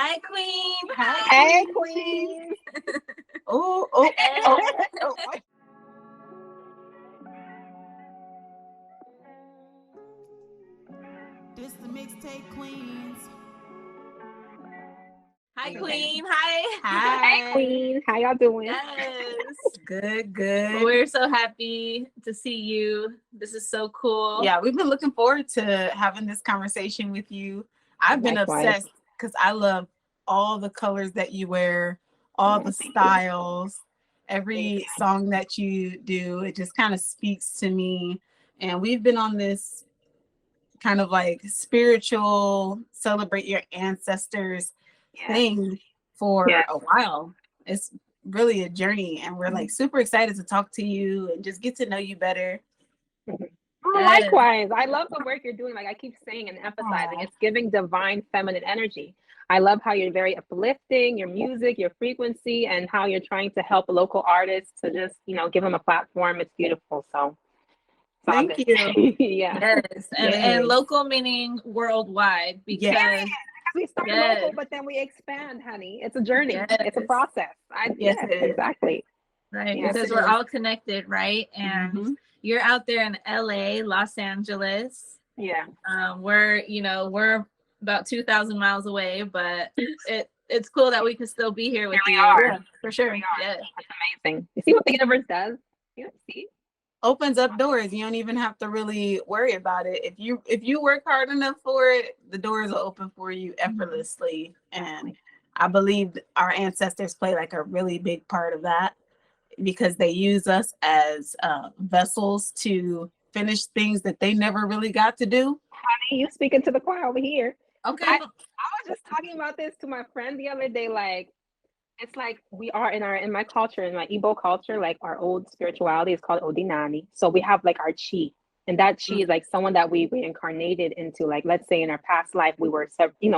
Hi, Queen. Hi. Hey, Queen. Oh. This the Mixtape Queens. Hi, Queen. Hi. Hey, Queen. How y'all doing? Yes. Good. We're so happy to see you. This is so cool. Yeah, we've been looking forward to having this conversation with you. I've been obsessed because I love all the colors that you wear, all the styles, every song that you do. It just kind of speaks to me. And we've been on this kind of like spiritual celebrate your ancestors thing for a while. It's really a journey, and we're like super excited to talk to you and just get to know you better. Likewise, I love the work you're doing. Like I keep saying and emphasizing, it's giving divine feminine energy. I love how you're very uplifting, your music, your frequency, and how you're trying to help local artists to just, give them a platform. It's beautiful. So thank you. Yes. And local meaning worldwide, because we start local, but then we expand, honey. It's a journey. It's a process. Exactly. Right, because we're all connected, right? And you're out there in LA, Los Angeles. Yeah. We're about 2,000 miles away, but it's cool that we can still be here with you. Yeah, for sure. Yeah. That's amazing. You see what the universe does? You see? Opens up doors. You don't even have to really worry about it. If you work hard enough for it, the doors will open for you effortlessly. And I believe our ancestors play like a really big part of that, because they use us as vessels to finish things that they never really got to do. Honey, you speaking to the choir over here. Okay. I was just talking about this to my friend the other day. Like, it's like we are in my culture, in my Igbo culture, like our old spirituality is called Odinani. So we have like our chi, and that chi is like someone that we reincarnated into. Like, let's say in our past life we were,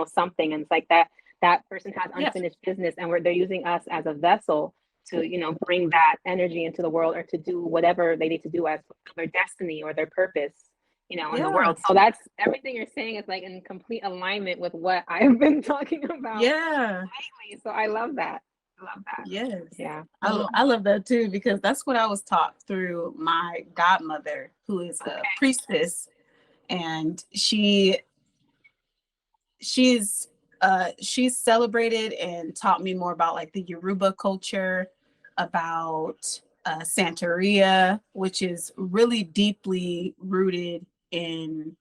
something, and it's like that person has unfinished business, and they're using us as a vessel to bring that energy into the world, or to do whatever they need to do as their destiny or their purpose, in the world. So that's everything you're saying is like in complete alignment with what I've been talking about lately. So I love that. Yes. Yeah. I love that too, because that's what I was taught through my godmother, who is a priestess, and she's celebrated and taught me more about like the Yoruba culture, about Santeria, which is really deeply rooted in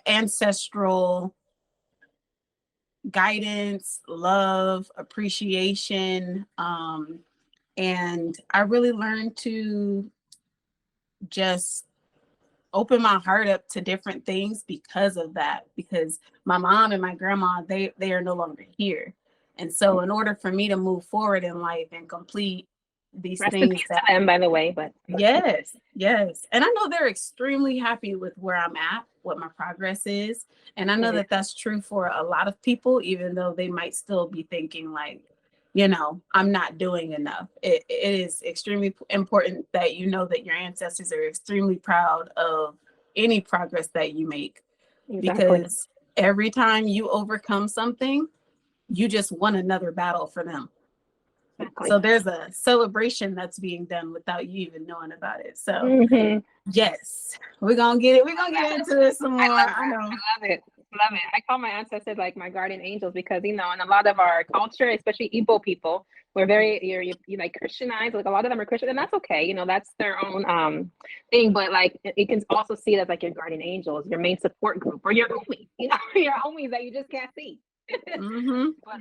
ancestral guidance, love, appreciation. And I really learned to just open my heart up to different things because of that, because my mom and my grandma, they are no longer here. And so in order for me to move forward in life and complete these things to them, by the way, but yes. And I know they're extremely happy with where I'm at, what my progress is. And I know that that's true for a lot of people, even though they might still be thinking like, I'm not doing enough. It is extremely important that you know that your ancestors are extremely proud of any progress that you make, because every time you overcome something, you just won another battle for them. So there's a celebration that's being done without you even knowing about it. So yes, we're gonna get into it some more. I know. Love it. I call my ancestors like my guardian angels, because in a lot of our culture, especially Igbo people, we're very you like Christianized. Like a lot of them are Christian, and that's okay. That's their own thing. But like you can also see it as like your guardian angels, your main support group, or your homie. Your homies that you just can't see. But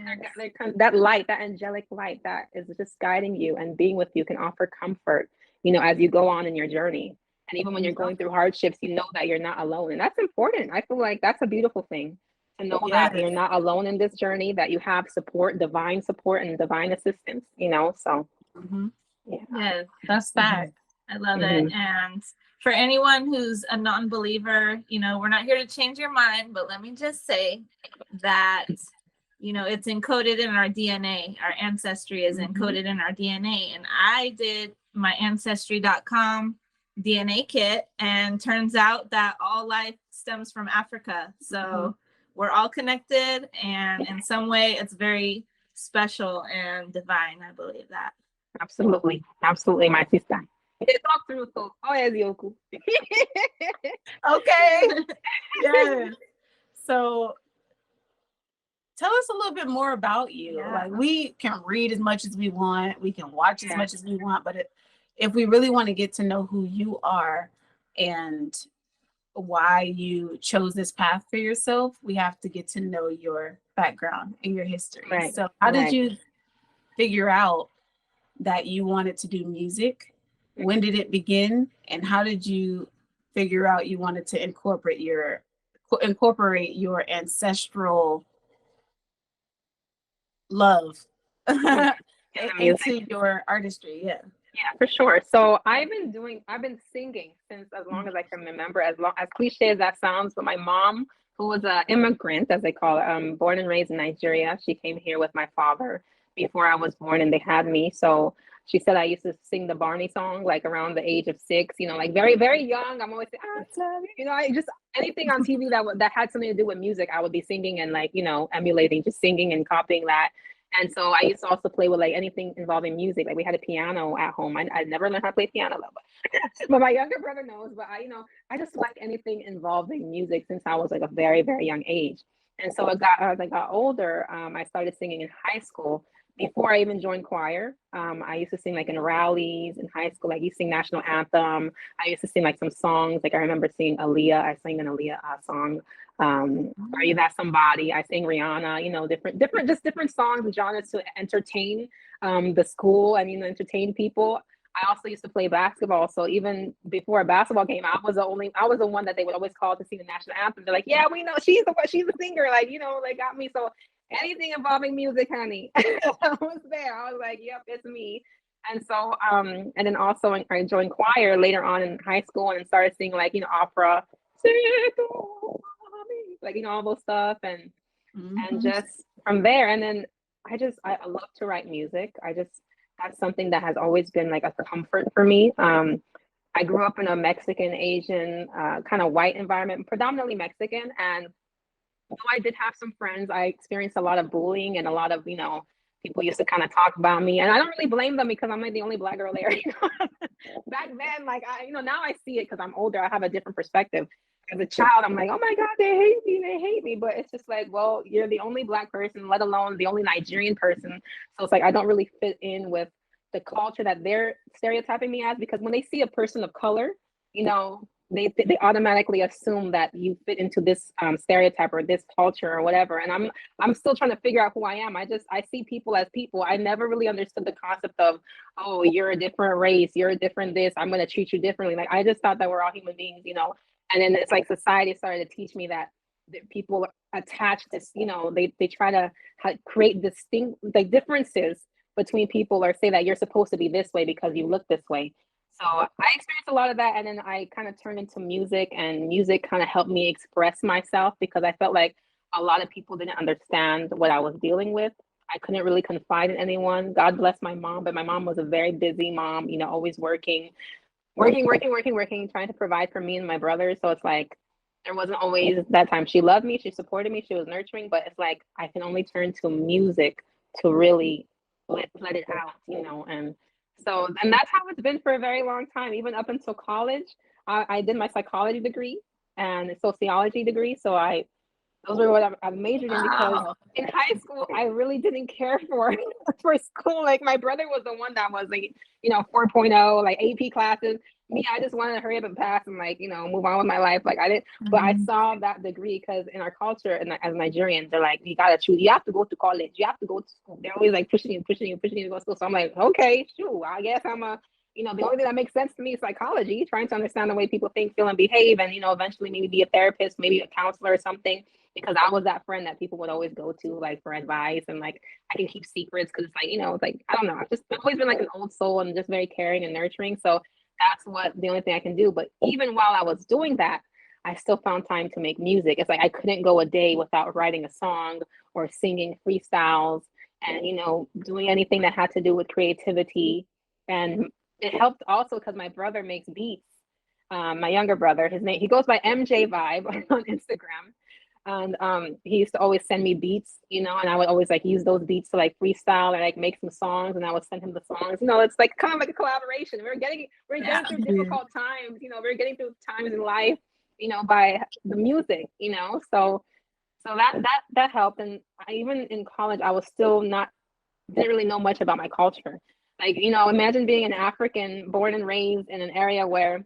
that light, that angelic light that is just guiding you and being with you, can offer comfort, as you go on in your journey. And even when you're going through hardships, you know that you're not alone. And that's important. I feel like that's a beautiful thing, to know that you're not alone in this journey, that you have support, divine support and divine assistance, so. Yes, that's fact. I love it. And for anyone who's a non-believer, we're not here to change your mind, but let me just say that, it's encoded in our DNA. Our ancestry is encoded in our DNA. And I did my ancestry.com DNA kit, and turns out that all life stems from Africa. So we're all connected, and in some way it's very special and divine. I believe that. Absolutely, my sister. Talk through so. Oh, yes, Yoku. Okay. Yes. So tell us a little bit more about you. Yeah. Like, we can read as much as we want, we can watch as much as we want, but if we really want to get to know who you are and why you chose this path for yourself, we have to get to know your background and your history. Right. So how did you figure out that you wanted to do music? When did it begin? And how did you figure out you wanted to incorporate your ancestral love into your artistry? Yeah, for sure. So I've been singing since as long as I can remember, as cliche as that sounds. But my mom, who was an immigrant, as they call it, born and raised in Nigeria, she came here with my father before I was born, and they had me. So she said I used to sing the Barney song like around the age of 6, like very, very young. I'm always saying, I just anything on TV that had something to do with music, I would be singing and emulating, just singing and copying that. And so I used to also play with anything involving music. Like we had a piano at home. I never learned how to play piano though, but my younger brother knows. But I just like anything involving music since I was a very, very young age. And so as I got older, I started singing in high school. Before I even joined choir, I used to sing in rallies in high school. You sing national anthem. I used to sing some songs. I remember singing Aaliyah. I sang an Aaliyah song. Are You That Somebody? I sang Rihanna. Different songs and genres to entertain the school and entertain people. I also used to play basketball. So even before a basketball game, I was the one that they would always call to sing the national anthem. They're like, yeah, we know she's the singer. They got me. So anything involving music, honey, I was there. I was like, yep, it's me. And so, and then also I joined choir later on in high school and started singing opera, all those stuff. And just from there, and then I love to write music. That's something that has always been a comfort for me. I grew up in a Mexican, Asian, kind of white environment, predominantly Mexican. And though I did have some friends, I experienced a lot of bullying and a lot of, people used to kind of talk about me. And I don't really blame them because I'm the only Black girl there. Back then, now I see it because I'm older. I have a different perspective. As a child, I'm like, oh my God, they hate me. But it's just well, you're the only Black person, let alone the only Nigerian person. So it's I don't really fit in with the culture that they're stereotyping me as, because when they see a person of color, they automatically assume that you fit into this stereotype or this culture or whatever. And I'm still trying to figure out who I am. I see people as people. I never really understood the concept of, oh, you're a different race, you're a different this, I'm going to treat you differently. I just thought that we're all human beings, And then it's society started to teach me that people attach this, they try to create distinct differences between people, or say that you're supposed to be this way because you look this way. So I experienced a lot of that, and then I kind of turned into music, and music kind of helped me express myself because I felt like a lot of people didn't understand what I was dealing with. I couldn't really confide in anyone. God bless my mom, but my mom was a very busy mom, always working, trying to provide for me and my brothers. So it's there wasn't always that time. She loved me, she supported me, she was nurturing, but it's I can only turn to music to really let it out, and so, and that's how it's been for a very long time, even up until college. I did my psychology degree and a sociology degree. So those were what I majored in, because in high school, I really didn't care for school. My brother was the one that was 4.0, AP classes. Me, I just wanted to hurry up and pass and move on with my life. I didn't, but I saw that degree because in our culture, and as Nigerians, they're you gotta choose. You have to go to college. You have to go to school. They're always pushing you to go to school. So I'm okay, sure. I guess I'm the only thing that makes sense to me is psychology, trying to understand the way people think, feel, and behave, and eventually maybe be a therapist, maybe a counselor or something. Because I was that friend that people would always go to for advice, and I can keep secrets because it's I don't know. I've always been an old soul and just very caring and nurturing. So that's the only thing I can do. But even while I was doing that, I still found time to make music. It's I couldn't go a day without writing a song or singing freestyles and doing anything that had to do with creativity. And it helped also because my brother makes beats. My younger brother, he goes by MJ Vibe on Instagram. And he used to always send me beats, you know, and I would always like use those beats to like freestyle or like make some songs, and I would send him the songs. You know, it's like kind of like a collaboration. We're getting through difficult times, you know, we're getting through times in life, you know, by the music, you know. So that helped. And even in college, I was still didn't really know much about my culture. Like, you know, imagine being an African born and raised in an area where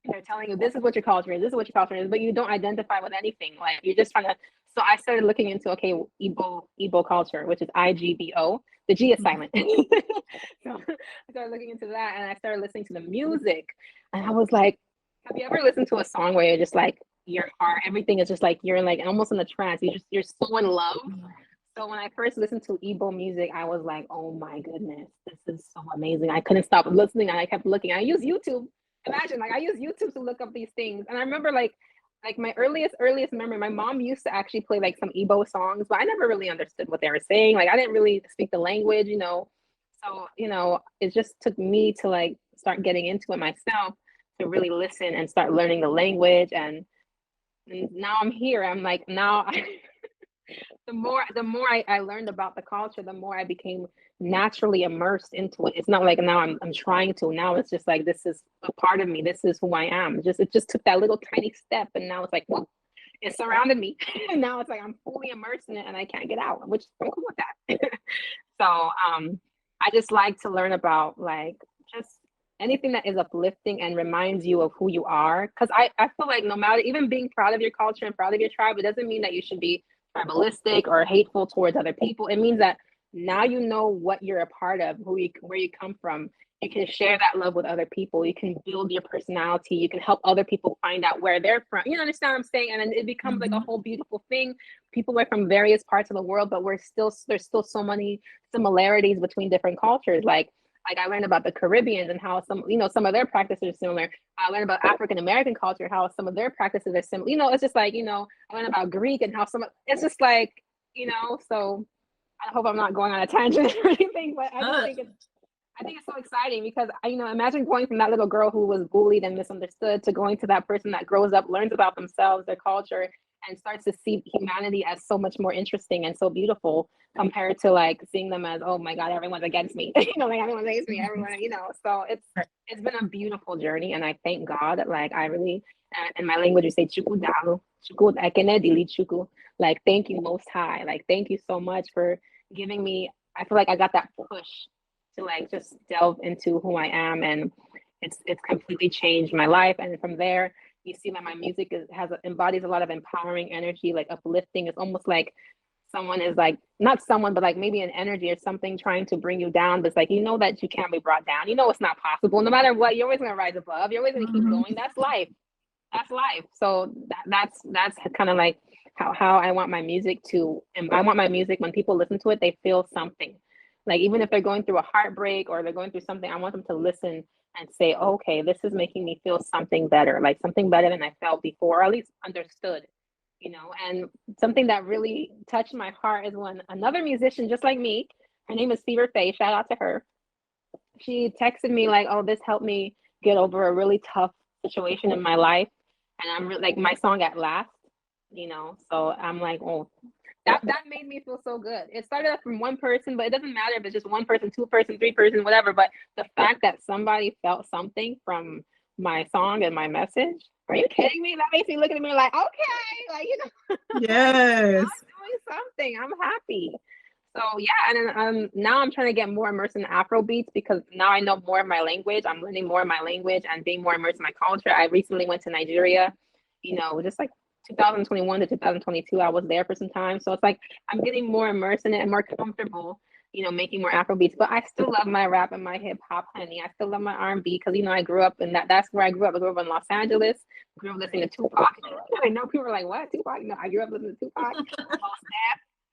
they're telling you this is what your culture is, this is what your culture is, but you don't identify with anything. Like you're just trying to. So I started looking into Igbo culture, which is IGBO. The G is silent. So I started looking into that, and I started listening to the music, and I was like, have you ever listened to a song where you're just like your heart, everything is just like you're like almost in a trance. You're so in love. So when I first listened to Igbo music, I was like, oh my goodness, this is so amazing. I couldn't stop listening, and I kept looking. I use YouTube. Imagine, like I use YouTube to look up these things. And I remember like my earliest memory, my mom used to actually play like some Igbo songs, but I never really understood what they were saying. Like I didn't really speak the language, you know. So, you know, it just took me to like start getting into it myself to really listen and start learning the language. And now I'm here. I'm like, the more I learned about the culture, the more I became naturally immersed into it. It's not like now I'm trying to. Now it's just like this is a part of me. This is who I am. It just took that little tiny step, and now it's like, well, it surrounded me. And now it's like I'm fully immersed in it, and I can't get out, which I'm cool with that. So I just like to learn about like just anything that is uplifting and reminds you of who you are. Because I feel like no matter, even being proud of your culture and proud of your tribe, it doesn't mean that you should be tribalistic or hateful towards other people. It means that now you know what you're a part of, where you come from. You can share that love with other people. You can build your personality. You can help other people find out where they're from. You understand what I'm saying? And then it becomes like a whole beautiful thing. People are from various parts of the world, but there's still so many similarities between different cultures. Like I learned about the Caribbeans and how some of their practices are similar. I learned about African American culture, how some of their practices are similar. You know, it's just like, you know, I learned about Greek and how it's just like, you know, so I hope I'm not going on a tangent or anything, but I think it's so exciting because imagine going from that little girl who was bullied and misunderstood to going to that person that grows up, learns about themselves, their culture, and starts to see humanity as so much more interesting and so beautiful compared to like seeing them as, oh my God, everyone's against me. Like everyone's against me, everyone, so it's been a beautiful journey. And I thank God that like I really, in my language, we say, "Chuku dalu, chuku ekene dili chuku," like, thank you most high. Like, thank you so much for giving me, I feel like I got that push to like just delve into who I am, and it's completely changed my life. And from there, you see that my music embodies a lot of empowering energy, like uplifting. It's almost like someone is like, not someone, but like maybe an energy or something trying to bring you down. But it's like, you know that you can't be brought down. You know it's not possible. No matter what, you're always gonna rise above. You're always gonna keep going. That's life. That's life. So that's kind of like how I want my music to. And I want my music, when people listen to it, they feel something. Like even if they're going through a heartbreak or they're going through something, I want them to listen and say, okay, this is making me feel something better, like something better than I felt before, or at least understood, And something that really touched my heart is when another musician, just like me, her name is Fever Faye, shout out to her. She texted me like, oh, this helped me get over a really tough situation in my life. And I'm really like, my song At Last, so I'm like, oh, that made me feel so good. It started up from one person, but it doesn't matter if it's just one person, two person, three person, whatever. But the fact that somebody felt something from my song and my message, are you kidding me? That makes me look at me like, okay, like, Yes. I'm doing something. I'm happy. So yeah, and then now I'm trying to get more immersed in Afro beats because now I know more of my language. I'm learning more of my language and being more immersed in my culture. I recently went to Nigeria, just like 2021 to 2022, I was there for some time. So it's like I'm getting more immersed in it and more comfortable, making more Afro beats. But I still love my rap and my hip hop, honey. I still love my R&B because I grew up in that's where I grew up. I grew up in Los Angeles. Grew up listening to Tupac. I know people are like, what, Tupac? No, I grew up listening to Tupac,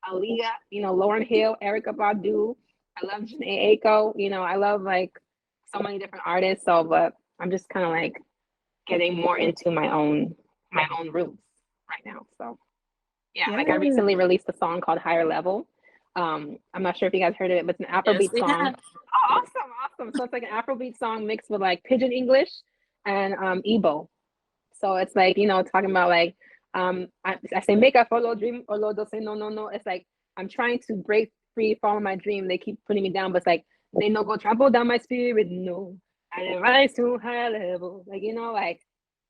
Aaliyah, Lauryn Hill, Erykah Badu. I love Janae Aiko. I love like so many different artists. So, but I'm just kind of like getting more into my own roots right now. So yeah, like I recently released a song called Higher Level. I'm not sure if you guys heard of it, but it's an Afrobeat song. Oh, awesome. So it's like an Afrobeat song mixed with like Pidgin English and Igbo. So it's like, talking about like I say make a follow dream, or they'll say no, no, no. It's like I'm trying to break free, follow my dream. They keep putting me down, but it's like they no go trample down my spirit, no. And rise to higher level. Like, like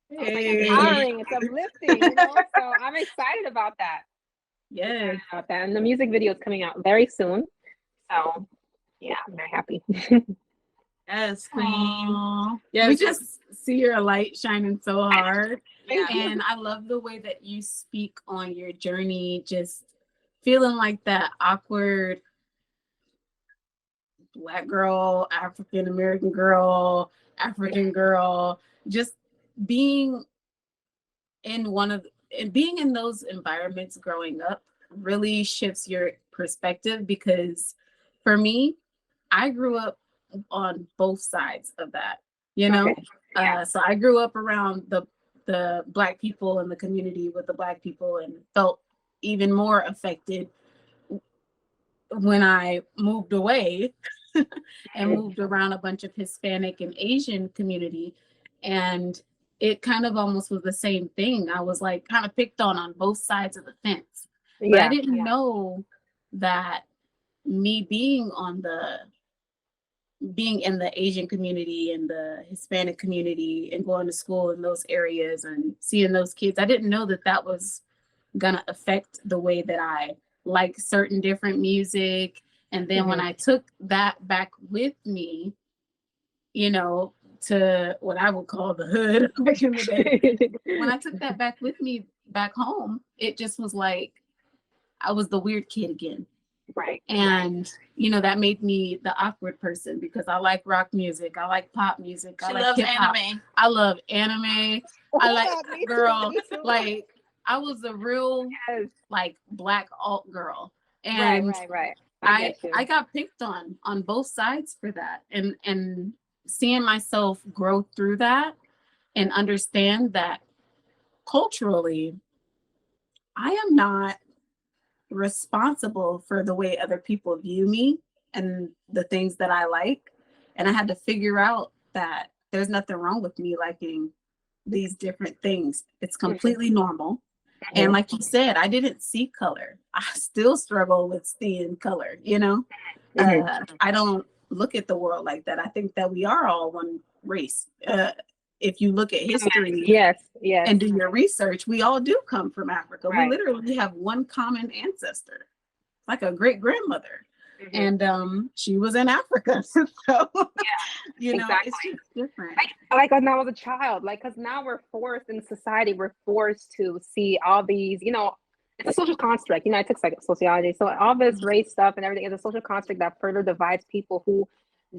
it's like empowering, it's uplifting, So I'm excited about that. Yeah. About that. And the music video is coming out very soon. So yeah, I'm very happy. Yes, queen. Yeah, we just see your light shining so hard. Yeah. And I love the way that you speak on your journey, just feeling like that awkward Black girl, African American girl, African girl, just being in being in those environments growing up really shifts your perspective, because for me, I grew up on both sides of that, Okay. So I grew up around the Black people in the community with the Black people, and felt even more affected when I moved away and moved around a bunch of Hispanic and Asian community. And it kind of almost was the same thing. I was like kind of picked on both sides of the fence. But I didn't know that me being in the Asian community and the Hispanic community and going to school in those areas and seeing those kids, I didn't know that was gonna affect the way that I like certain different music. And then when I took that back with me, to what I would call the hood back in the day, when I took that back with me back home, it just was like I was the weird kid again. Right. And that made me the awkward person, because I like rock music, I like pop music, I like hip hop, anime. I love anime. I like girl, like I was a real like Black alt girl. And right. I got picked on both sides for that. And seeing myself grow through that and understand that culturally, I am not responsible for the way other people view me and the things that I like. And I had to figure out that there's nothing wrong with me liking these different things. It's completely normal. And like you said, I didn't see color. I still struggle with seeing color, I don't look at the world like that. I think that we are all one race. If you look at history yes. and do your research, we all do come from Africa. Right. We literally have one common ancestor, like a great grandmother. And she was in Africa. So, exactly. It's just different. Like when I was a child, because now we're forced in society, we're forced to see all these, it's a social construct. I took sociology. So all this race stuff and everything is a social construct that further divides people who,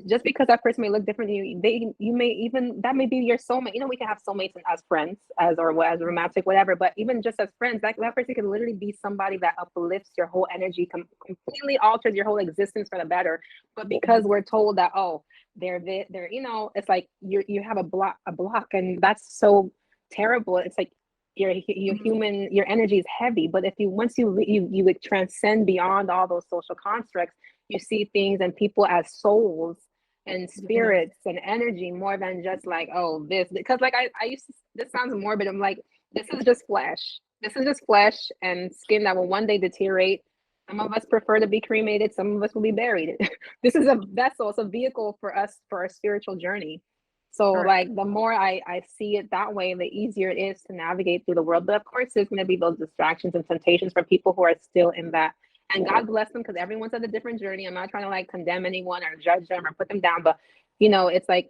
just because that person may look different than you may even, that may be your soulmate. We can have soulmates as friends, as romantic, whatever. But even just as friends, that person can literally be somebody that uplifts your whole energy, completely alters your whole existence for the better. But because we're told that, they're it's like you have a block, and that's so terrible. It's like your human, your energy is heavy. But if once you would transcend beyond all those social constructs, you see things and people as souls and spirits and energy, more than just like, this, because like I used to, this sounds morbid, I'm like, this is just flesh and skin that will one day deteriorate. Some of us prefer to be cremated, some of us will be buried. This is a vessel, it's a vehicle for us for our spiritual journey. So like the more I see it that way, the easier it is to navigate through the world. But of course there's going to be those distractions and temptations for people who are still in that. And God bless them, because everyone's at a different journey. I'm not trying to like condemn anyone or judge them or put them down, but it's like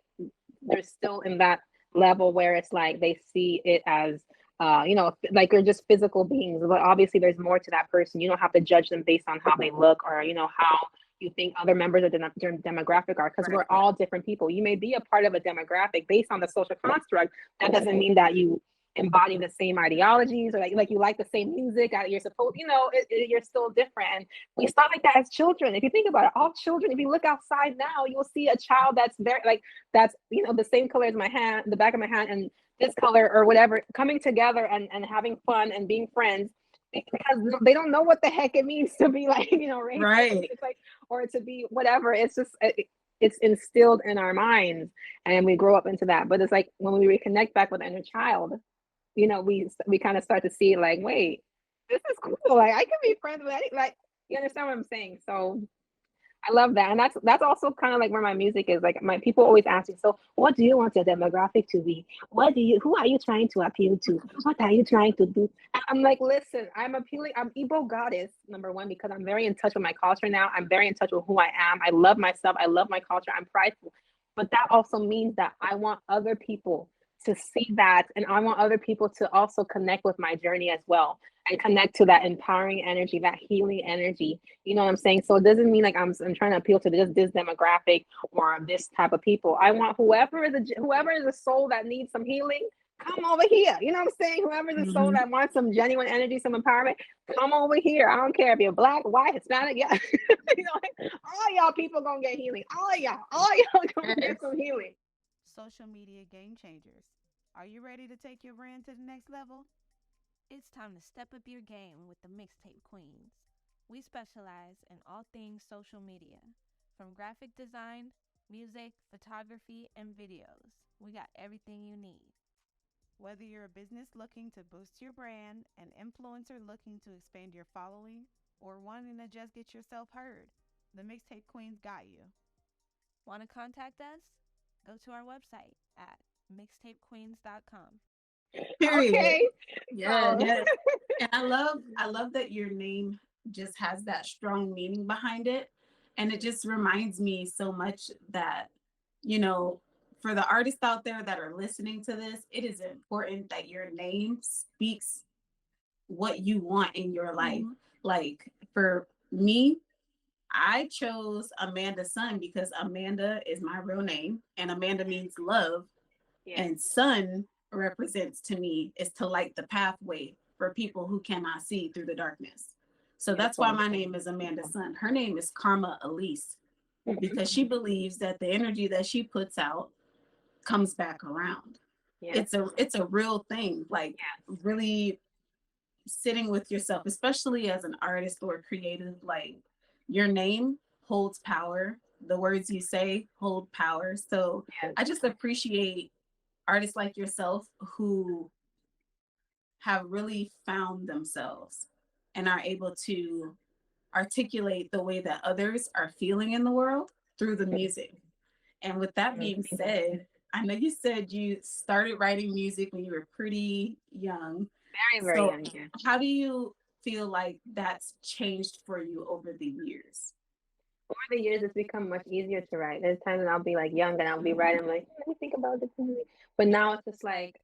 they're still in that level where it's like they see it as like they're just physical beings. But obviously there's more to that person. You don't have to judge them based on how they look or how you think other members of the demographic are, because we're all different people. You may be a part of a demographic based on the social construct. That doesn't mean that you embody the same ideologies or like you like the same music. You're supposed, you're still different. And we start like that as children. If you think about it, all children, if you look outside now, you'll see a child that's very that's the same color as my hand, the back of my hand, and this color or whatever, coming together and having fun and being friends, because they don't know what the heck it means to be like racist. Right. It's like, or to be whatever. It's just it's instilled in our minds and we grow up into that. But it's like when we reconnect back with inner child, we kind of start to see like, wait, this is cool. Like I can be friends with any, like, you understand what I'm saying? So I love that. And that's also kind of like where my music is. Like my people always ask me, so what do you want your demographic to be? Who are you trying to appeal to? What are you trying to do? I'm like, listen, I'm Igbo Goddess, number one, because I'm very in touch with my culture now. I'm very in touch with who I am. I love myself. I love my culture. I'm prideful. But that also means that I want other people to see that. And I want other people to also connect with my journey as well and connect to that empowering energy, that healing energy. You know what I'm saying? So it doesn't mean like I'm trying to appeal to just this demographic or this type of people. I want whoever is a soul that needs some healing, come over here. You know what I'm saying? Whoever is a soul that wants some genuine energy, some empowerment, come over here. I don't care if you're black, white, Hispanic, yeah. You know, all y'all people gonna get healing. All y'all gonna get some healing. Social media game changers. Are you ready to take your brand to the next level? It's time to step up your game with the Mixtape Queens. We specialize in all things social media, from graphic design, music, photography, and videos. We got everything you need. Whether you're a business looking to boost your brand, an influencer looking to expand your following, or wanting to just get yourself heard, the Mixtape Queens got you. Want to contact us? Go to our website at mixtapequeens.com. Period. Okay. Yeah. And I love that your name just has that strong meaning behind it. And it just reminds me so much that, you know, for the artists out there that are listening to this, it is important that your name speaks what you want in your life. Like for me, I chose Amanda Sun because Amanda is my real name and Amanda means love. Yeah. And sun represents to me is to light the pathway for people who cannot see through the darkness. So that's why my name is Amanda Sun. Her name is Karma Elise because she believes that the energy that she puts out comes back around. Yeah. It's a real thing, like really sitting with yourself, especially as an artist or creative, like your name holds power. The words you say hold power. So I just appreciate artists like yourself who have really found themselves and are able to articulate the way that others are feeling in the world through the music. And with that being said, I know you said you started writing music when you were pretty young. Very young. Yeah. How do you feel like that's changed for you over the years? Over the years, it's become much easier to write. There's times when I'll be like young and I'll be writing like, let me think about this. But now it's just like,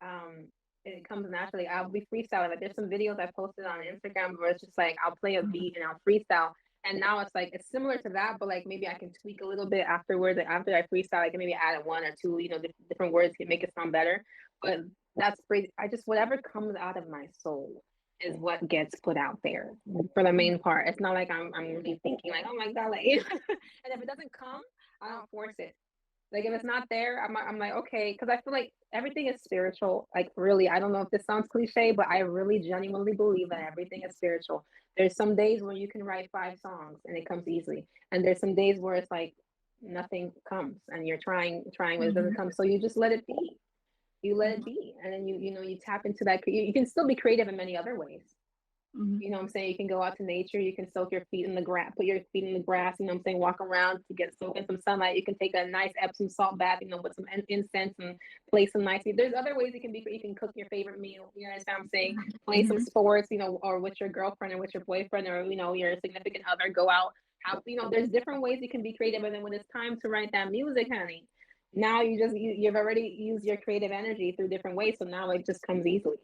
it comes naturally. I'll be freestyling. Like there's some videos I posted on Instagram where it's just like, I'll play a beat and I'll freestyle. And now it's like, it's similar to that, but like maybe I can tweak a little bit afterwards. Like after I freestyle, I can maybe add one or two, different words to make it sound better. But that's crazy. whatever comes out of my soul is what gets put out there for the main part. It's not like I'm really thinking like, oh my God, like, and if it doesn't come, I don't force it. Like if it's not there, I'm like, okay, because I feel like everything is spiritual. Like really, I don't know if this sounds cliche, but I really genuinely believe that everything is spiritual. There's some days where you can write 5 songs and it comes easily, and there's some days where it's like nothing comes and you're trying, but it doesn't come. So you just let it be. You let it be, and then you tap into that. You can still be creative in many other ways. You know what I'm saying? You can go out to nature. You can soak your feet in the grass, put your feet in the grass. You know what I'm saying? Walk around to get soak in some sunlight. You can take a nice Epsom salt bath. With some incense and play some nice. There's other ways it can be. You can cook your favorite meal. You know what I'm saying? Play some sports. Or with your girlfriend or with your boyfriend or your significant other. Go out. There's different ways you can be creative. And then when it's time to write that music, honey, now you've already used your creative energy through different ways. So now it just comes easily.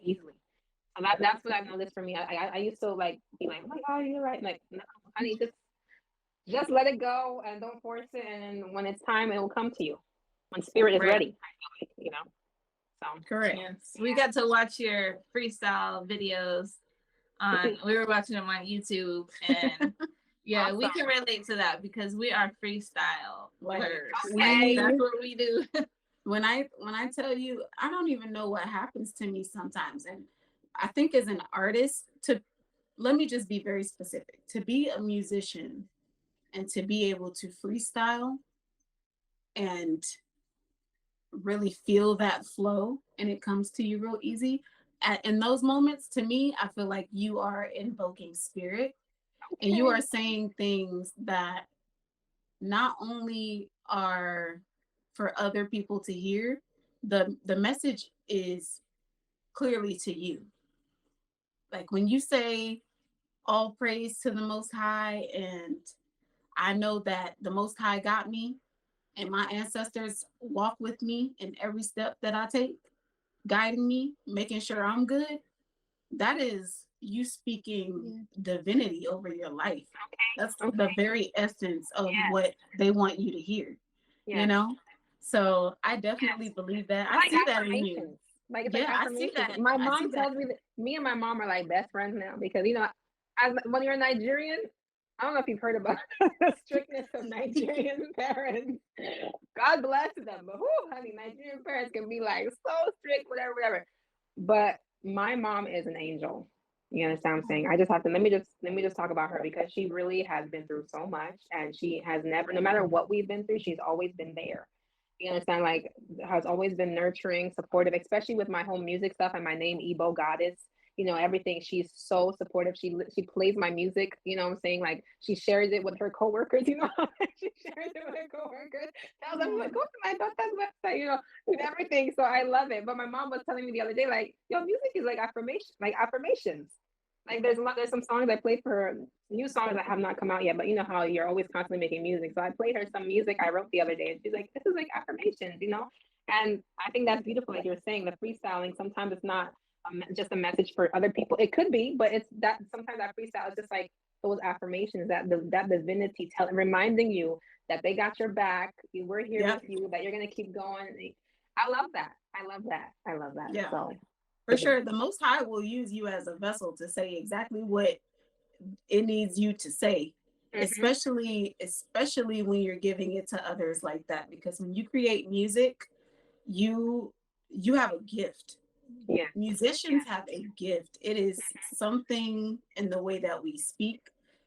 And that's what I've noticed for me. I used to like be like, oh my God, you're right. Like, no, honey, just let it go and don't force it. And when it's time, it will come to you. When spirit is ready, So correct. Yes. We got to watch your freestyle videos we were watching them on YouTube, and yeah, awesome. We can relate to that because we are freestyle learners. That's what we do. When I tell you, I don't even know what happens to me sometimes. And I think as an artist, let me just be very specific. To be a musician and to be able to freestyle and really feel that flow and it comes to you real easy, in those moments, to me, I feel like you are invoking spirit, and you are saying things that not only are for other people to hear, the message is clearly to you. Like when you say all praise to the Most High, and I know that the Most High got me, and my ancestors walk with me in every step that I take, guiding me, making sure I'm good. That is you speaking divinity over your life. That's the very essence of what they want you to hear, you know? So I definitely believe that. I see that in you. Like, it's Yeah, like I see affirmations. that. My I see mom that. tells me that me and my mom are like best friends now because, you know, as when you're Nigerian, I don't know if you've heard about the strictness of Nigerian parents. God bless them, but whoo, honey, Nigerian parents can be like so strict, whatever, whatever. But my mom is an angel. You understand what I'm saying? I just have to let me just talk about her because she really has been through so much, and she has never, no matter what we've been through, she's always been there. You understand? Like, has always been nurturing, supportive, especially with my home music stuff and my name, Igbo Goddess. You know, everything. She's so supportive. She plays my music. You know what I'm saying? Like, she shares it with her coworkers. You know, she shares it with her coworkers. Tells them, like, go to my daughter's website. You know, and everything. So I love it. But my mom was telling me the other day, like, your music is like affirmation, like affirmations. Like, there's some songs I played for her, new songs that have not come out yet, but you know how you're always constantly making music. So I played her some music I wrote the other day, and she's like, "This is like affirmations, you know." And I think that's beautiful. Like you were saying, the freestyling sometimes it's not just a message for other people. It could be, but it's that sometimes that freestyle is just like those affirmations that divinity reminding you that they got your back. We're here with you. That you're gonna keep going. I love that. I love that. I love that. Yeah. So. For sure, the Most High will use you as a vessel to say exactly what it needs you to say, especially when you're giving it to others like that. Because when you create music, you you have a gift. Yeah. Musicians have a gift. It is something in the way that we speak.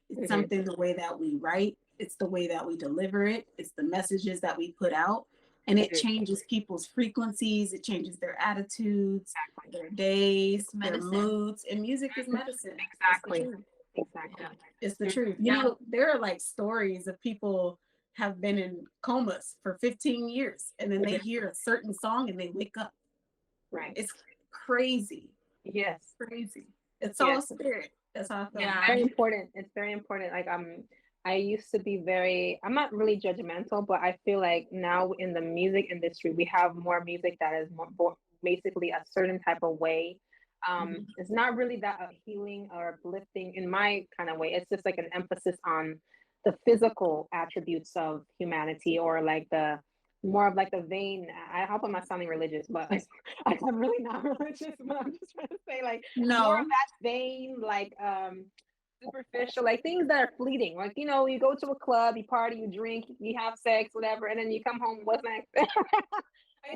It's something the way that we write. It's the way that we deliver it. It's the messages that we put out. And it changes people's frequencies. It changes their attitudes, their days, their moods. And music is medicine. Exactly. Yeah, it's the truth. You know, there are like stories of people have been in comas for 15 years, and then they hear a certain song and they wake up. Right. It's crazy. Yes. Crazy. It's all spirit. That's how I feel. Yeah. Very important. It's very important. Like I used to be I'm not really judgmental, but I feel like now in the music industry, we have more music that is more basically a certain type of way. It's not really that healing or uplifting in my kind of way. It's just like an emphasis on the physical attributes of humanity, or like the more of like the vein. I hope I'm not sounding religious, but I'm really not religious, but I'm just trying to say like more of that vein, like superficial, like things that are fleeting. Like, you know, you go to a club, you party, you drink, you have sex, whatever, and then you come home, what's next? You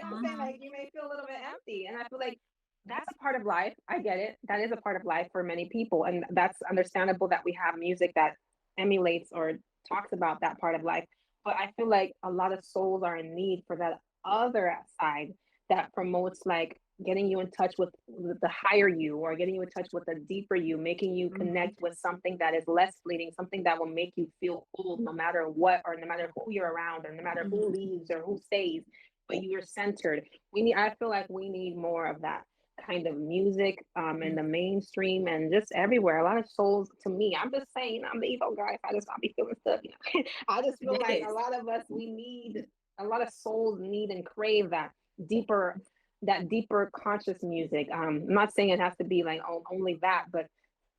know what I'm saying? Like, you may feel a little bit empty. And I feel like that's a part of life. I get it. That is a part of life for many people. And that's understandable that we have music that emulates or talks about that part of life. But I feel like a lot of souls are in need for that other side that promotes like getting you in touch with the higher you, or getting you in touch with the deeper you, making you connect with something that is less fleeting, something that will make you feel whole no matter what, or no matter who you're around, or no matter who leaves or who stays, but you're centered. I feel like we need more of that kind of music in the mainstream and just everywhere. A lot of souls, to me, I'm just saying, I'm the ego guy. I just I'll be feeling stuff. You know? I just feel like a lot of us, a lot of souls need and crave deeper that deeper conscious music. I'm not saying it has to be like only that, but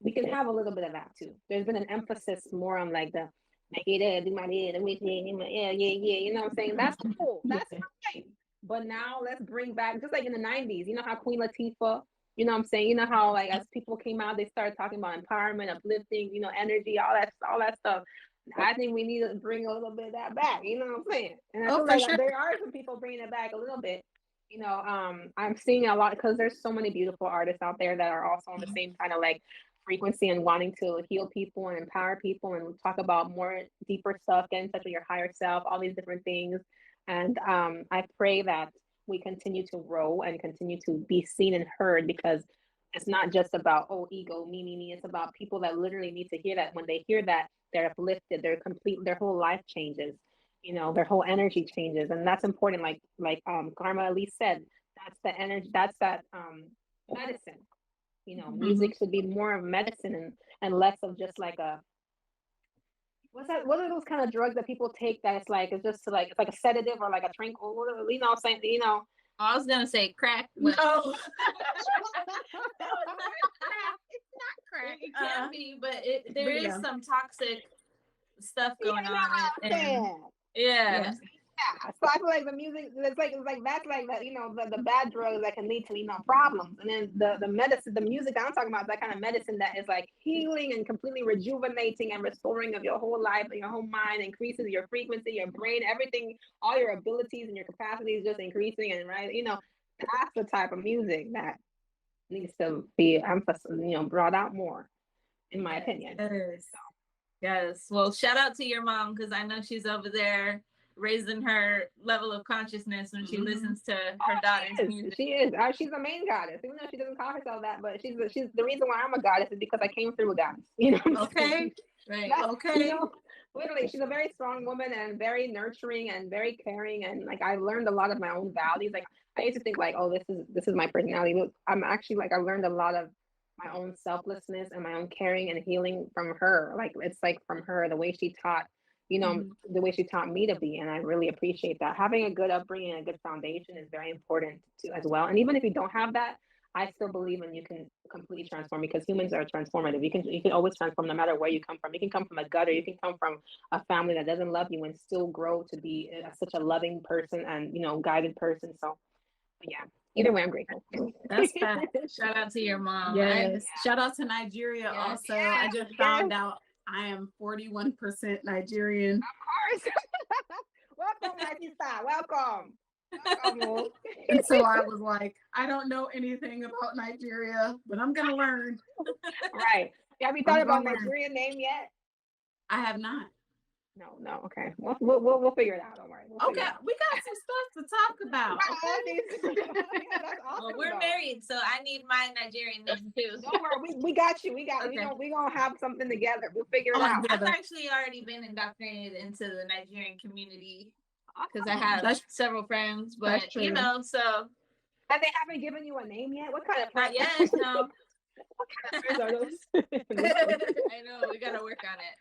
we can have a little bit of that too. There's been an emphasis more on like the make it do my head, yeah, you know what I'm saying? That's cool. That's fine. But now let's bring back, just like in the 90s, you know how Queen Latifah, you know what I'm saying? You know how like as people came out, they started talking about empowerment, uplifting, you know, energy, all that stuff. I think we need to bring a little bit of that back, you know what I'm saying? And I feel like there are some people bringing it back a little bit. You know, I'm seeing a lot because there's so many beautiful artists out there that are also on the same kind of like frequency and wanting to heal people and empower people and talk about more deeper stuff, get in touch with your higher self, all these different things. And I pray that we continue to grow and continue to be seen and heard, because It's not just about, oh, ego, me. It's about people that literally need to hear that. When they hear that, they're uplifted, their whole life changes, their whole energy changes. And that's important. Like Karma Elise said, that's the energy, that's that medicine. Music should be more of medicine and less of just like a, what are those kind of drugs that people take that it's just like, it's like a sedative or like a tranquil, saying, I was gonna say crack. No. That was not crack. It can be, but there is some toxic stuff going on. And yeah. So I feel like the music, it's like that's like the bad drugs that can lead to problems, and then the medicine, the music that I'm talking about, that kind of medicine that is like healing and completely rejuvenating and restoring of your whole life and your whole mind, increases your frequency, your brain, everything, all your abilities and your capacities just increasing, and that's the type of music that needs to be emphasized, brought out more, in my opinion. Yes. Well, shout out to your mom, because I know she's over there raising her level of consciousness when she listens to her daughter's music. She is. She's a main goddess, even though she doesn't call herself that. But she's the reason why I'm a goddess is because I came through a goddess. Okay. Right. Okay. Literally, she's a very strong woman and very nurturing and very caring. And like, I've learned a lot of my own values. Like, I used to think like, oh, this is my personality. But I'm actually like, I learned a lot of my own selflessness and my own caring and healing from her. Like, it's like from her, the way she taught, the way she taught me to be. And I really appreciate that. Having a good upbringing and a good foundation is very important too, as well. And even if you don't have that, I still believe in you can completely transform, because humans are transformative. You can always transform no matter where you come from. You can come from a gutter, you can come from a family that doesn't love you, and still grow to be such a loving person and guided person. So yeah, either way, I'm grateful. That's fact. Shout out to your mom. Yes. Shout out to Nigeria also. I just found out I am 41% Nigerian. Of course. Welcome, Nakisa. Welcome. And so I was like, I don't know anything about Nigeria, but I'm gonna learn. Right. Have you thought about Nigerian name yet? I have not. No. Okay. We'll figure it out. Don't worry. We got some stuff to talk about. Okay? That's awesome. Well, we're married, so I need my Nigerian name too. Don't worry. We got you. We're gonna have something together. We'll figure it out. I've actually already been indoctrinated into the Nigerian community, because I have several friends, but so have they haven't given you a name yet? What kind of not yet? No. What kind of friends are those? I know, we gotta work on it.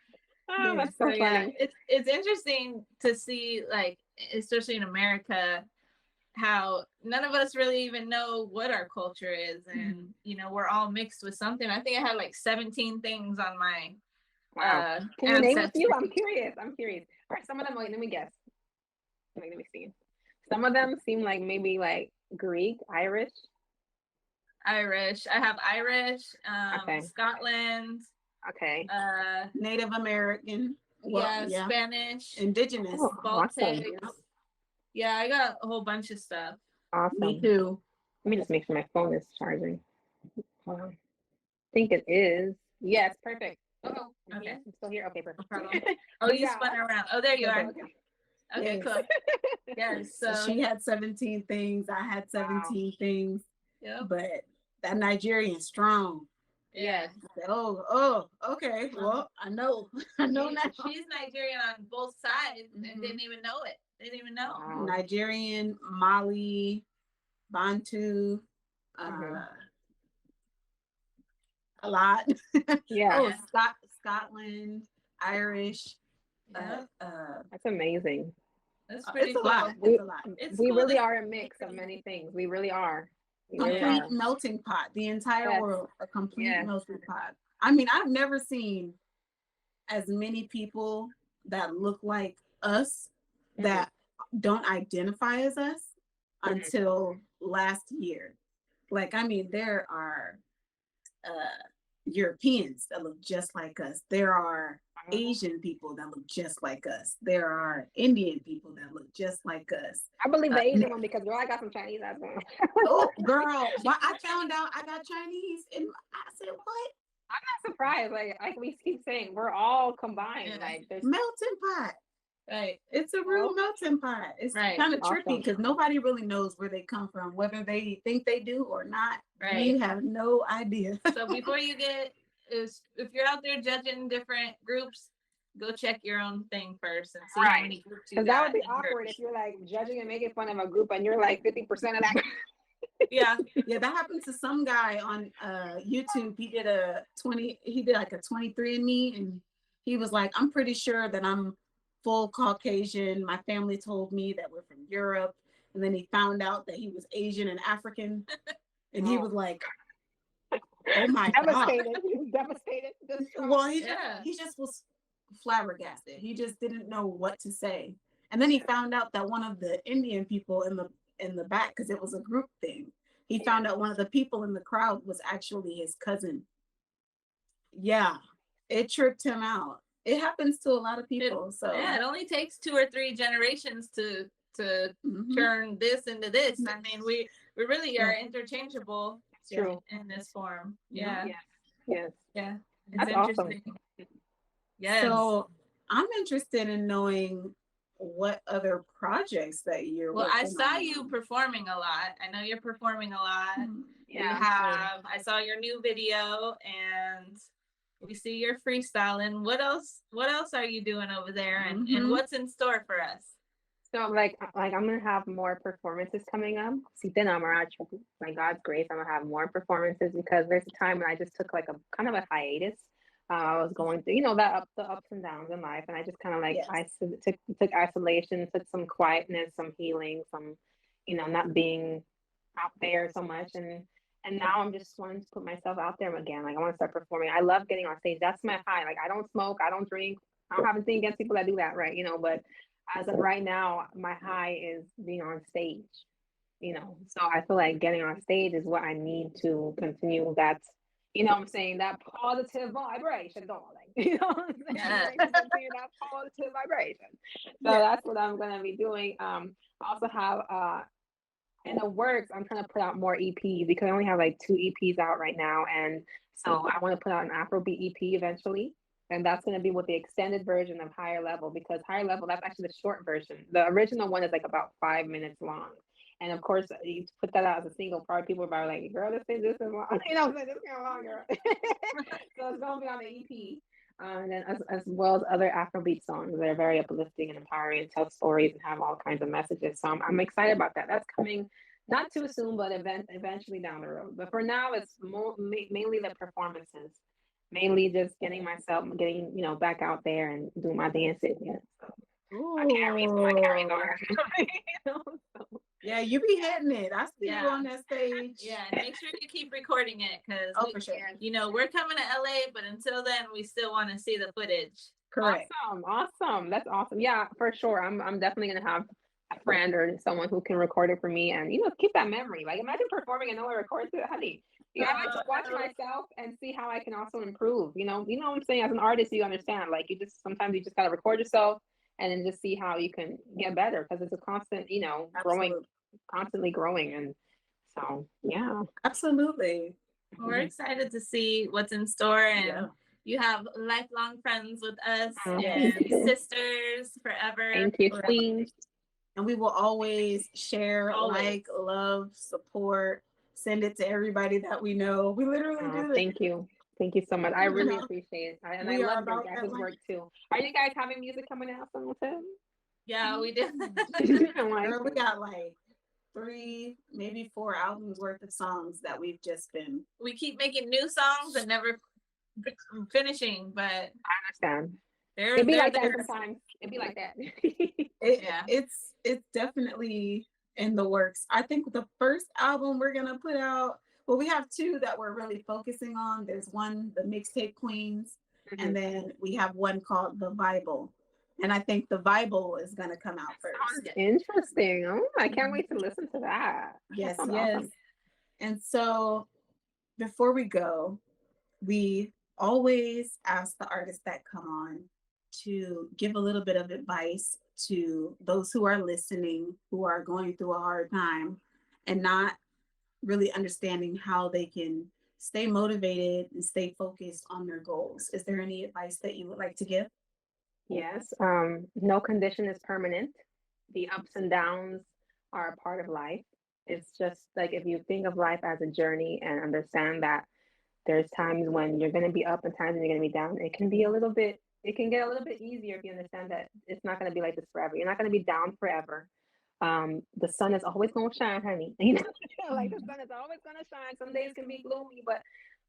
Oh, that's so funny. Yeah, it's interesting to see, like, especially in America, how none of us really even know what our culture is, and we're all mixed with something. I think I had like 17 things on my Can you name a few? I'm curious. All right, some of them, let me guess. Let me see. Some of them seem like maybe like Greek, Irish. I have Irish, Scotland. Okay. Native American. Spanish. Indigenous. Baltic. Awesome. Yeah, I got a whole bunch of stuff. Awesome. Me too. Let me just make sure my phone is charging. Hold on. I think it is. Yes, perfect. Oh, okay. I'm still here. Okay, perfect. No problem. Oh, you spun around. Oh, there you are. Okay, cool. Yes. So she had 17 things. I had 17 things. Yeah. But that Nigerian strong. Yeah. Okay. Well, I know now. She's Nigerian on both sides and didn't even know it. They didn't even know. Nigerian, Mali, Bantu, a lot. Yeah. Scotland, Irish. That's amazing. That's pretty cool. It's a lot. We really are a mix of many things. We really are. Complete melting pot. The entire world, a complete melting pot. I mean, I've never seen as many people that look like us that don't identify as us until last year. Like, I mean, there are Europeans that look just like us. There are Asian people that look just like us. There are Indian people that look just like us. I believe the Asian one, because girl, I got some Chinese as well. Oh, girl, I found out I got Chinese, and I said, "What?" I'm not surprised. Like we keep saying, we're all combined. Like there's melting pot. Right. It's a real melting pot. It's Right. kind of trippy Awesome. because nobody really knows where they come from, whether they think they do or not. Right. You have no idea. So before you get if you're out there judging different groups, go check your own thing first and see how Right. many groups you Because got. that would be in awkward groups. if you're like judging and making fun of a group and you're like 50% of that. Yeah. Yeah, that happened to some guy on YouTube. He did like a 23andMe, and he was like, I'm pretty sure that I'm full Caucasian. My family told me that we're from Europe. And then he found out that he was Asian and African. And he was like, oh my God. Devastated. He was devastated. Well, Yeah. he just was flabbergasted. He just didn't know what to say. And then he found out that one of the Indian people in the back, because it was a group thing, he found out one of the people in the crowd was actually his cousin. Yeah, it tripped him out. It happens to a lot of people. It only takes 2 or 3 generations to turn this into this. I mean, we really are interchangeable. True. In this form. Yeah. Yes. Yeah. It's That's awesome. interesting. Yes. So I'm interested in knowing what other projects that you're Well, I working saw on. you performing a lot. I know you're performing a lot. Yeah. I saw your new video and we see you're freestyling. What else are you doing over there and what's in store for us? So like I'm gonna have more performances coming up. See, then by God's grace, I'm gonna have more performances because there's a time when I just took like a kind of a hiatus. I was going through, the ups and downs in life, and I just kind of like took isolation, took some quietness, some healing, some, not being out there so much, and now I'm just wanting to put myself out there again. Like I want to start performing. I love getting on stage. That's my high. Like I don't smoke, I don't drink. I don't have anything against people that do that, right? But as of right now, my high is being on stage. So I feel like getting on stage is what I need to continue that. I'm saying that positive vibration, darling. What I'm saying? Yeah. Continue that positive vibration. So that's what I'm gonna be doing. I also have in the works, I'm trying to put out more EPs because I only have like 2 EPs out right now, and so I want to put out an Afrobeat EP eventually. And that's going to be with the extended version of Higher Level, because Higher Level, that's actually the short version. The original one is like about 5 minutes long. And of course, you put that out as a single part, people are like, girl, this is long. This is long, girl. So it's going to be on the EP. And then as well as other Afrobeat songs that are very uplifting and empowering and tell stories and have all kinds of messages. So I'm excited about that. That's coming not too soon, but eventually down the road. But for now, it's mainly the performances. Mainly just getting back out there and doing my dances. Yeah. So I carry on. Yeah, you be hitting it. I see you on that stage. Yeah, and make sure you keep recording it because for sure. We're coming to LA, but until then, we still want to see the footage. Correct. Awesome. That's awesome. Yeah, for sure. I'm definitely gonna have a friend or someone who can record it for me and keep that memory. Like imagine performing and no one records it, honey. I like to watch myself and see how I can also improve. You know what I'm saying? As an artist, you understand. Like sometimes you just gotta record yourself and then just see how you can get better because it's a constant, growing, constantly growing. And so, yeah. Absolutely. We're excited to see what's in store, and you have lifelong friends with us and sisters forever. Thank you, queen. And we will always share, like, love, support, send it to everybody that we know. We literally do it. Thank you. Thank you so much. I really appreciate it. And I love your guys' work too. Are you guys having music coming out soon too? Yeah, we do. Girl, we got like 3, maybe 4 albums worth of songs that we've just been. We keep making new songs and never finishing, but I understand. It'd be like that sometimes. It'd be like that. It's definitely in the works. I think the first album we're gonna put out, well, we have 2 that we're really focusing on. There's one, the Mixtape Queens, and then we have one called The Bible. And I think The Bible is gonna come out first. Interesting. Oh, I can't wait to listen to that. Yes. Awesome. And so before we go, we always ask the artists that come on to give a little bit of advice to those who are listening, who are going through a hard time and not really understanding how they can stay motivated and stay focused on their goals. Is there any advice that you would like to give? Yes. No condition is permanent. The ups and downs are a part of life. It's just like if you think of life as a journey and understand that there's times when you're going to be up and times when you're going to be down, it can get a little bit easier if you understand that it's not going to be like this forever. You're not going to be down forever. The sun is always going to shine, honey. You know, like the sun is always going to shine. Some days can be gloomy, but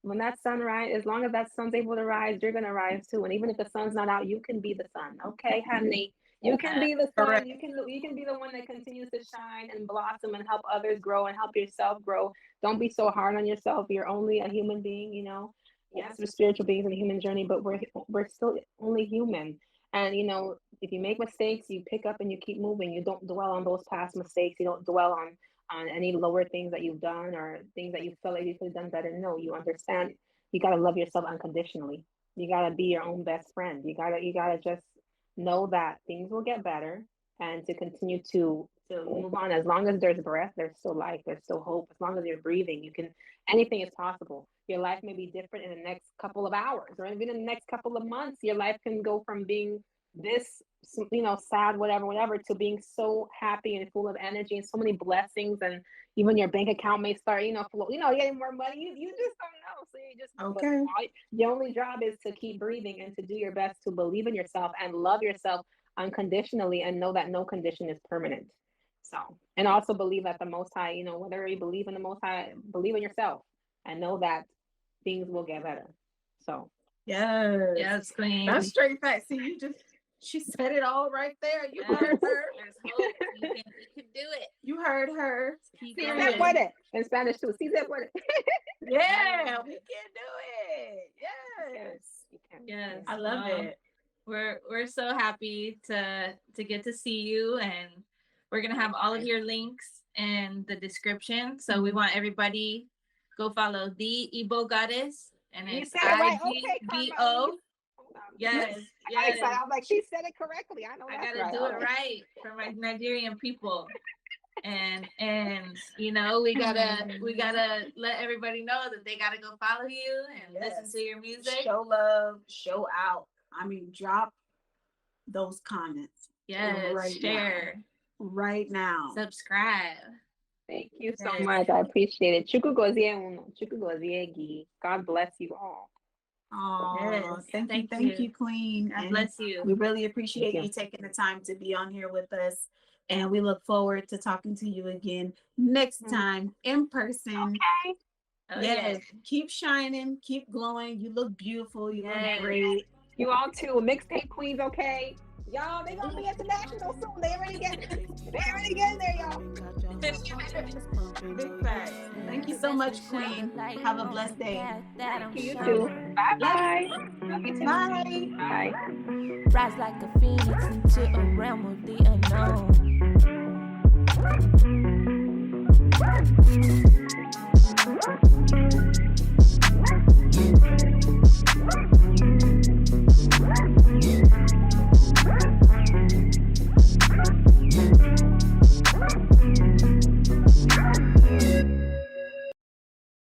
when that sun rise, as long as that sun's able to rise, you're going to rise too. And even if the sun's not out, you can be the sun. Okay, honey. You can be the sun. You can be the one that continues to shine and blossom and help others grow and help yourself grow. Don't be so hard on yourself. You're only a human being, you know. Yes, we're spiritual beings in the human journey, but we're still only human. And you know, if you make mistakes, you pick up and you keep moving. You don't dwell on those past mistakes. You don't dwell on any lower things that you've done or things that you felt like you could have done better. No, you understand. You gotta love yourself unconditionally. You gotta be your own best friend. You gotta just know that things will get better and to continue to move on. As long as there's breath, there's still life, there's still hope. As long as you're breathing, anything is possible. Your life may be different in the next couple of hours or even in the next couple of months. Your life can go from being this, you know, sad, whatever, to being so happy and full of energy and so many blessings. And even your bank account may start, getting more money. You just don't know. So you just, okay. Your only job is to keep breathing and to do your best to believe in yourself and love yourself unconditionally and know that no condition is permanent. So, and also believe that the Most High, you know, whether you believe in the Most High, believe in yourself and know that things will get better. So, yes, queen. That's straight fact. See, she said it all right there. You heard her. There's hope. You can do it. You heard her. Si se puede. In Spanish too. Si se puede. Yeah, we can do it. Yes. Yes. I love it. We're so happy to get to see you, and we're gonna have all of your links in the description. So we want everybody go follow the Igbo Goddess, and it's IGBO. Yes. I was like, she said it correctly. I know. I gotta do it right for my Nigerian people. And you know, we gotta let everybody know that they gotta go follow you and listen to your music. Show love, show out. I mean, drop those comments. Yes, share right now. Subscribe. Thank you so much. I appreciate it. Chuku gozie uno. Chuku gozie gi. God bless you all. Oh, thank you, Queen. God bless you. We really appreciate you taking the time to be on here with us. And we look forward to talking to you again next time in person. Okay. Yes. Keep shining, keep glowing. You look beautiful. You look great. You all too. Mixtape queens, okay? Y'all, they gonna be international soon. They already get there, y'all. Big facts. Thank you so much, Queen. Have a blessed day. Thank you too. Bye. Bye. Bye. Rise like a phoenix into a realm of the unknown.